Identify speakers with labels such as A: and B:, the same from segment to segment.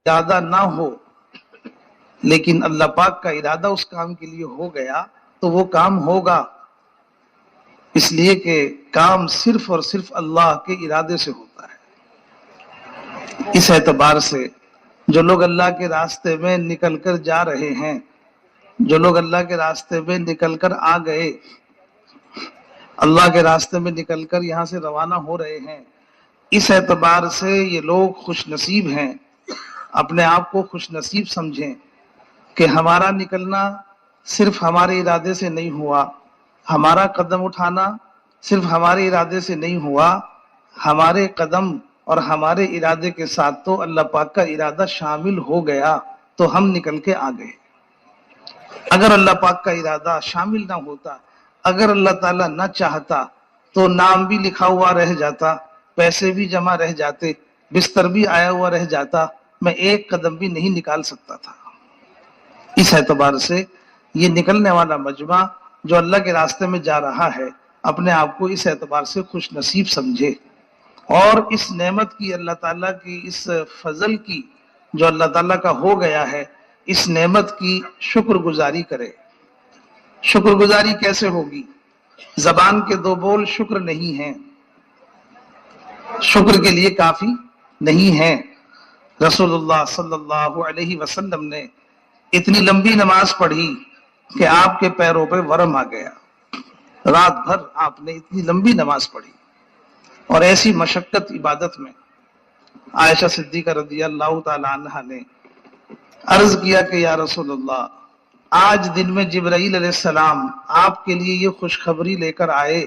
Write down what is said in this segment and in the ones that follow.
A: ارادہ نہ ہو لیکن اللہ پاک کا ارادہ اس کام کے لیے ہو گیا تو وہ کام ہوگا، اس لیے کہ کام صرف اور صرف اللہ کے ارادے سے ہوتا ہے۔ اس اعتبار سے جو لوگ اللہ کے راستے میں نکل کر جا رہے ہیں، جو لوگ اللہ کے راستے میں نکل کر آ گئے، اللہ کے راستے میں نکل کر یہاں سے روانہ ہو رہے ہیں، اس اعتبار سے یہ لوگ خوش نصیب ہیں، اپنے آپ کو خوش نصیب سمجھیں کہ ہمارا نکلنا صرف ہمارے ارادے سے نہیں ہوا، ہمارا قدم اٹھانا صرف ہمارے ارادے سے نہیں ہوا، ہمارے قدم اور ہمارے ارادے کے ساتھ تو اللہ پاک کا ارادہ شامل ہو گیا تو ہم نکل کے آ گئے۔ اگر اللہ پاک کا ارادہ شامل نہ ہوتا، اگر اللہ تعالیٰ نہ چاہتا تو نام بھی لکھا ہوا رہ جاتا، پیسے بھی جمع رہ جاتے، بستر بھی آیا ہوا رہ جاتا، میں ایک قدم بھی نہیں نکال سکتا تھا۔ اس اعتبار سے یہ نکلنے والا مجمع جو اللہ کے راستے میں جا رہا ہے، اپنے آپ کو اس اعتبار سے خوش نصیب سمجھے اور اس نعمت کی، اللہ تعالیٰ کی اس فضل کی جو اللہ تعالیٰ کا ہو گیا ہے، اس نعمت کی شکر گزاری کرے۔ شکر گزاری کیسے ہوگی؟ زبان کے دو بول شکر نہیں ہیں، شکر کے لیے کافی نہیں ہیں۔ رسول اللہ صلی اللہ علیہ وسلم نے اتنی لمبی نماز پڑھی کہ آپ کے پیروں پہ ورم آ گیا، رات بھر آپ نے اتنی لمبی نماز پڑھی اور ایسی مشقت عبادت میں عائشہ صدیقہ رضی اللہ تعالی عنہا نے عرض کیا کہ یا رسول اللہ، آج دن میں جبرائیل علیہ السلام آپ کے لیے یہ خوشخبری لے کر آئے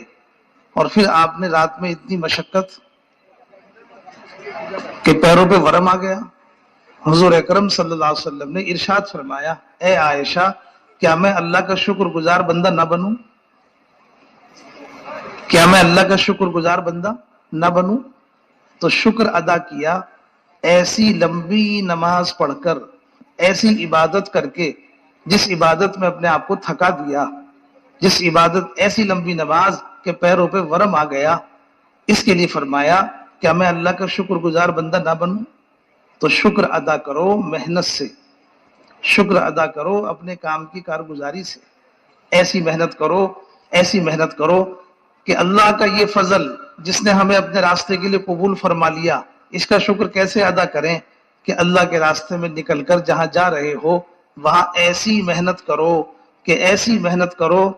A: اور پھر آپ نے رات میں اتنی مشقت کہ پیروں پہ ورم آ گیا۔ حضور اکرم صلی اللہ علیہ وسلم نے ارشاد فرمایا، اے عائشہ، کیا میں اللہ کا شکر گزار بندہ نہ بنوں؟ کیا میں اللہ کا شکر گزار بندہ نہ بنوں؟ تو شکر ادا کیا، ایسی لمبی نماز پڑھ کر، ایسی عبادت کر کے، جس عبادت میں اپنے آپ کو تھکا دیا، جس عبادت ایسی لمبی نماز کہ پیروں پہ ورم آ گیا، اس کے لیے فرمایا کیا میں اللہ کا شکر گزار بندہ نہ بنوں؟ تو شکر ادا کرو محنت سے، شکر ادا کرو اپنے کام کی کارگزاری سے، ایسی محنت کرو، ایسی محنت کرو کہ اللہ کا یہ فضل جس نے ہمیں اپنے راستے کے لیے قبول فرما لیا، اس کا شکر کیسے ادا کریں کہ اللہ کے راستے میں نکل کر جہاں جا رہے ہو وہاں ایسی محنت کرو کہ ایسی محنت کرو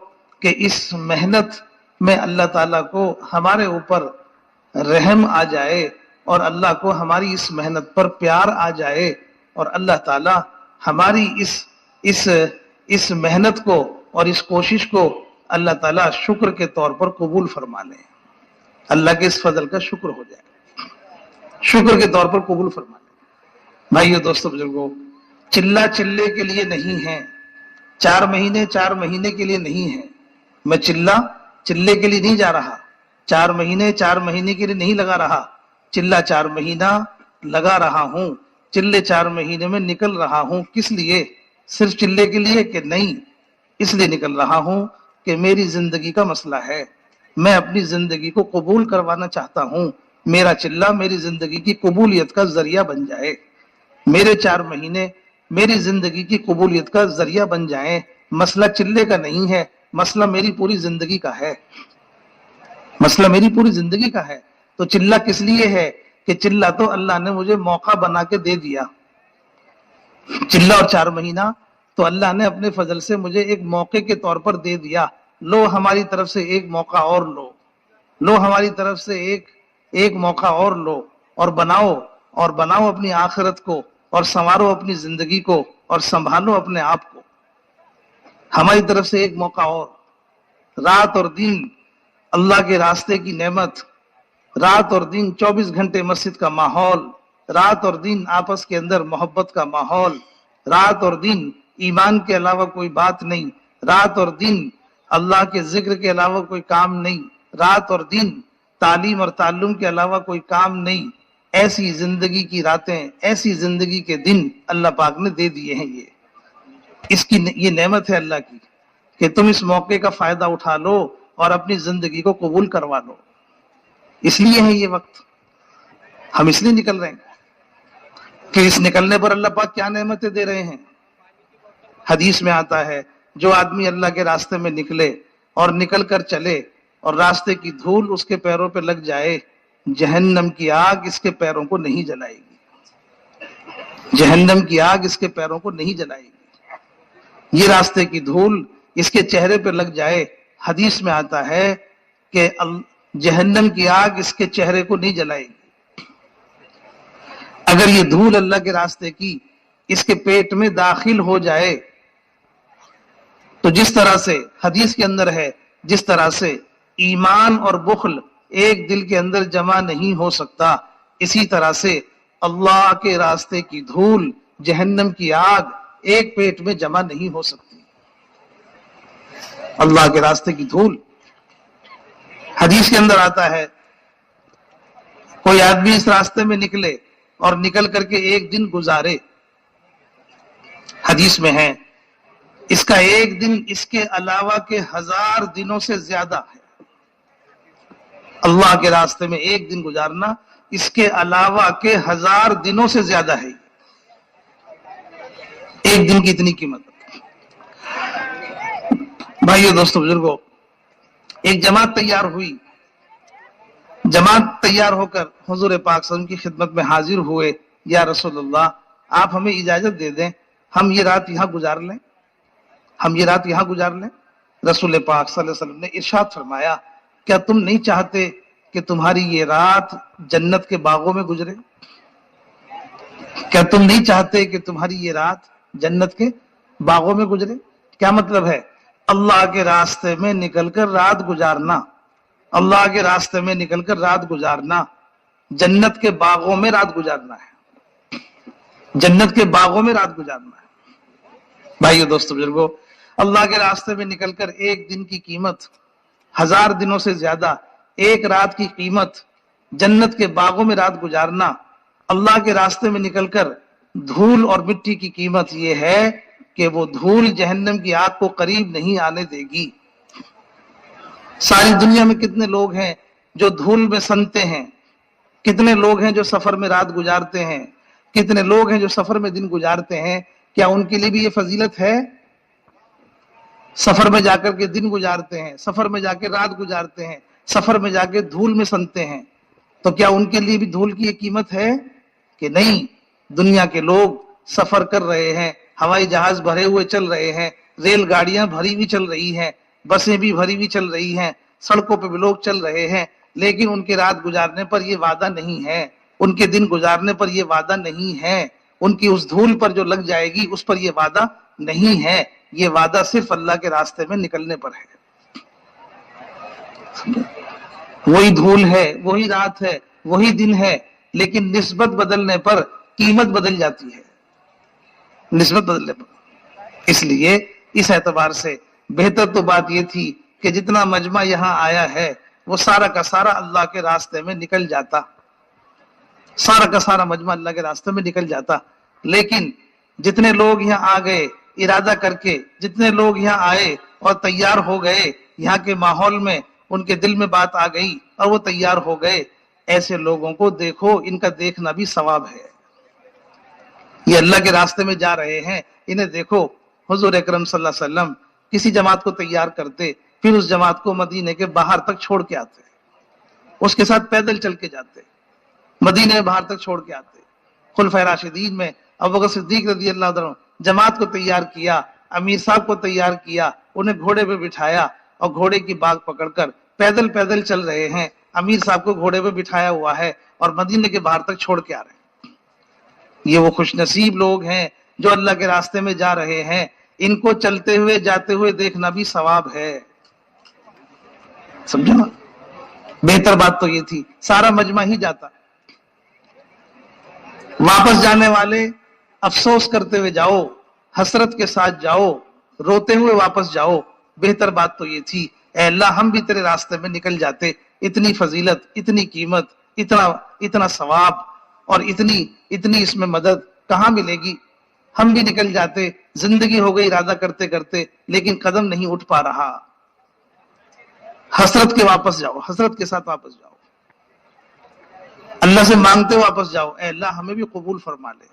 A: کہ اس محنت میں اللہ تعالیٰ کو ہمارے اوپر رحم آ جائے اور اللہ کو ہماری اس محنت پر پیار آ جائے اور اللہ تعالیٰ ہماری اس محنت کو اور اس کوشش کو اللہ تعالیٰ شکر کے طور پر قبول فرما لے، اللہ کے اس فضل کا شکر ہو جائے، شکر کے طور پر قبول فرما لے۔ بھائیو، دوستو، بزرگوں، چلہ چلے کے لیے نہیں ہے، 4 مہینے کے لیے نہیں ہے۔ میں چلے کے لیے نہیں جا رہا، 4 مہینے کے لیے نہیں لگا رہا، چلہ 4 مہینہ لگا رہا ہوں، چلے 4 مہینے میں نکل رہا ہوں۔ کس لیے؟ صرف چلے کے لیے کہ نہیں، اس لیے نکل رہا ہوں کہ میری زندگی کا مسئلہ ہے، میں اپنی زندگی کو قبول کروانا چاہتا ہوں، میرا چلہ میری زندگی کی قبولیت کا ذریعہ بن جائے، میرے 4 مہینے میری زندگی کی قبولیت کا ذریعہ بن جائیں۔ مسئلہ چلے کا نہیں ہے، مسئلہ میری پوری زندگی کا ہے، مسئلہ میری پوری زندگی کا ہے۔ تو چلہ کس لیے ہے کہ چلہ تو اللہ نے مجھے موقع بنا کے دے دیا، چلہ اور 4 مہینہ تو اللہ نے اپنے فضل سے مجھے ایک موقع کے طور پر دے دیا۔ لو ہماری طرف سے ایک موقع اور لو ہماری طرف سے ایک موقع اور لو اور بناؤ اپنی آخرت کو اور سنوارو اپنی زندگی کو اور سنبھالو اپنے آپ کو۔ ہماری طرف سے ایک موقع اور، رات اور دن اللہ کے راستے کی نعمت، رات اور دن 24 گھنٹے مسجد کا ماحول، رات اور دن آپس کے اندر محبت کا ماحول، رات اور دن ایمان کے علاوہ کوئی بات نہیں، رات اور دن اللہ کے ذکر کے علاوہ کوئی کام نہیں، رات اور دن تعلیم اور تعلم کے علاوہ کوئی کام نہیں۔ ایسی زندگی کی راتیں، ایسی زندگی کے دن اللہ پاک نے دے دیے ہیں۔ یہ نعمت ہے اللہ کی کہ تم اس موقع کا فائدہ اٹھا لو اور اپنی زندگی کو قبول کروا لو۔ اس لیے ہے یہ وقت، ہم اس لیے نکل رہے ہیں۔ کہ اس نکلنے پر اللہ پاک کیا نعمتیں دے رہے ہیں۔ حدیث میں آتا ہے جو آدمی اللہ کے راستے میں نکلے اور نکل کر چلے اور راستے کی دھول اس کے پیروں پہ لگ جائے، جہنم کی آگ اس کے پیروں کو نہیں جلائے گی، جہنم کی آگ اس کے پیروں کو نہیں جلائے گی۔ یہ راستے کی دھول اس کے چہرے پہ لگ جائے، حدیث میں آتا ہے کہ جہنم کی آگ اس کے چہرے کو نہیں جلائے گی۔ اگر یہ دھول اللہ کے راستے کی اس کے پیٹ میں داخل ہو جائے تو جس طرح سے حدیث کے اندر ہے، جس طرح سے ایمان اور بخل ایک دل کے اندر جمع نہیں ہو سکتا، اسی طرح سے اللہ کے راستے کی دھول، جہنم کی آگ ایک پیٹ میں جمع نہیں ہو سکتی۔ اللہ کے راستے کی دھول، حدیث کے اندر آتا ہے کوئی آدمی اس راستے میں نکلے اور نکل کر کے ایک دن گزارے، حدیث میں ہے اس کا ایک دن اس کے علاوہ کے 1000 دنوں سے زیادہ ہے۔ اللہ کے راستے میں ایک دن گزارنا اس کے علاوہ کے 1000 دنوں سے زیادہ ہے۔ ایک دن کی اتنی قیمت۔ بھائیو دوستو بزرگو، ایک جماعت تیار ہوئی، جماعت تیار ہو کر حضور پاک صلی اللہ علیہ وسلم کی خدمت میں حاضر ہوئے، یا رسول اللہ آپ ہمیں اجازت دے دیں، ہم یہ رات یہاں گزار لیں، ہم یہ رات یہاں گزار لیں۔ رسول پاک صلی اللہ علیہ وسلم نے ارشاد فرمایا، کیا تم نہیں چاہتے کہ تمہاری یہ رات جنت کے باغوں میں گزرے؟ کیا تم نہیں چاہتے کہ تمہاری یہ رات جنت کے باغوں میں گزرے؟ کیا مطلب ہے؟ اللہ کے راستے میں نکل کر رات گزارنا، اللہ کے راستے میں نکل کر رات گزارنا، جنت کے باغوں میں رات گزارنا ہے، جنت کے باغوں میں رات گزارنا ہے۔ بھائیو دوستو بزرگو، اللہ کے راستے میں نکل کر ایک دن کی قیمت 1000 دنوں سے زیادہ، ایک رات کی قیمت، جنت کے باغوں میں رات گزارنا، اللہ کے راستے میں نکل کر دھول اور مٹی کی قیمت یہ ہے کہ وہ دھول جہنم کی آگ کو قریب نہیں آنے دے گی۔ ساری دنیا میں کتنے لوگ ہیں جو دھول میں سنتے ہیں، کتنے لوگ ہیں جو سفر میں رات گزارتے ہیں، کتنے لوگ ہیں جو سفر میں دن گزارتے ہیں، کیا ان کے لیے بھی یہ فضیلت ہے؟ سفر میں جا کر کے دن گزارتے ہیں، سفر میں جا کے رات گزارتے ہیں، سفر میں جا کے دھول میں سنتے ہیں، تو کیا ان کے لیے بھی دھول کی یہ قیمت ہے کہ نہیں؟ دنیا کے لوگ سفر کر رہے ہیں، ہوائی جہاز بھرے ہوئے چل رہے ہیں، ریل گاڑیاں بھری ہوئی چل رہی ہیں، بسیں بھی بھری ہوئی چل رہی ہیں، سڑکوں پہ بھی لوگ چل رہے ہیں، لیکن ان کے رات گزارنے پر یہ وعدہ نہیں ہے، ان کے دن گزارنے پر یہ وعدہ نہیں ہے، ان کی اس دھول پر جو لگ جائے گی اس پر یہ وعدہ نہیں ہے، یہ وعدہ صرف اللہ کے راستے میں نکلنے پر ہے۔ وہی دھول ہے، وہی رات ہے، وہی دن ہے، لیکن نسبت بدلنے پر قیمت بدل جاتی ہے، نسبت بدلنے پر۔ اس لیے اس اعتبار سے بہتر تو بات یہ تھی کہ جتنا مجمع یہاں آیا ہے وہ سارا کا سارا اللہ کے راستے میں نکل جاتا، سارا کا سارا مجمع اللہ کے راستے میں نکل جاتا، لیکن جتنے لوگ یہاں آ گئے ارادہ کر کے، جتنے لوگ یہاں آئے اور تیار ہو گئے، یہاں کے ماحول میں ان کے دل میں بات آ گئی اور وہ تیار ہو گئے، ایسے لوگوں کو دیکھو، ان کا دیکھنا بھی ثواب ہے۔ یہ اللہ کے راستے میں جا رہے ہیں، انہیں دیکھو۔ حضور اکرم صلی اللہ علیہ وسلم کسی جماعت کو تیار کرتے، پھر اس جماعت کو مدینے کے باہر تک چھوڑ کے آتے، اس کے ساتھ پیدل چل کے جاتے، مدینے کے باہر تک چھوڑ کے آتے۔ خلفائے راشدین میں ابوبکر صدیق رضی اللہ عنہ جماعت کو تیار کیا، امیر صاحب کو تیار کیا، انہیں گھوڑے پہ بٹھایا اور گھوڑے کی باگ پکڑ کر پیدل پیدل چل رہے ہیں، امیر صاحب کو گھوڑے پہ بٹھایا ہوا ہے اور مدینے کے باہر تک چھوڑ کے آ رہے ہیں۔ یہ وہ خوش نصیب لوگ ہیں جو اللہ کے راستے میں جا رہے ہیں، ان کو چلتے ہوئے جاتے ہوئے دیکھنا بھی ثواب ہے۔ سمجھا نا؟ بہتر بات تو یہ تھی سارا مجمع ہی جاتا، واپس جانے والے افسوس کرتے ہوئے جاؤ، حسرت کے ساتھ جاؤ، روتے ہوئے واپس جاؤ۔ بہتر بات تو یہ تھی اے اللہ ہم بھی تیرے راستے میں نکل جاتے، اتنی فضیلت، اتنی قیمت، اتنا ثواب اور اتنی اس میں مدد کہاں ملے گی؟ ہم بھی نکل جاتے، زندگی ہو گئی ارادہ کرتے کرتے لیکن قدم نہیں اٹھ پا رہا۔ حسرت کے واپس جاؤ، حسرت کے ساتھ واپس جاؤ، اللہ سے مانگتے واپس جاؤ، اے اللہ ہمیں بھی قبول فرما لے۔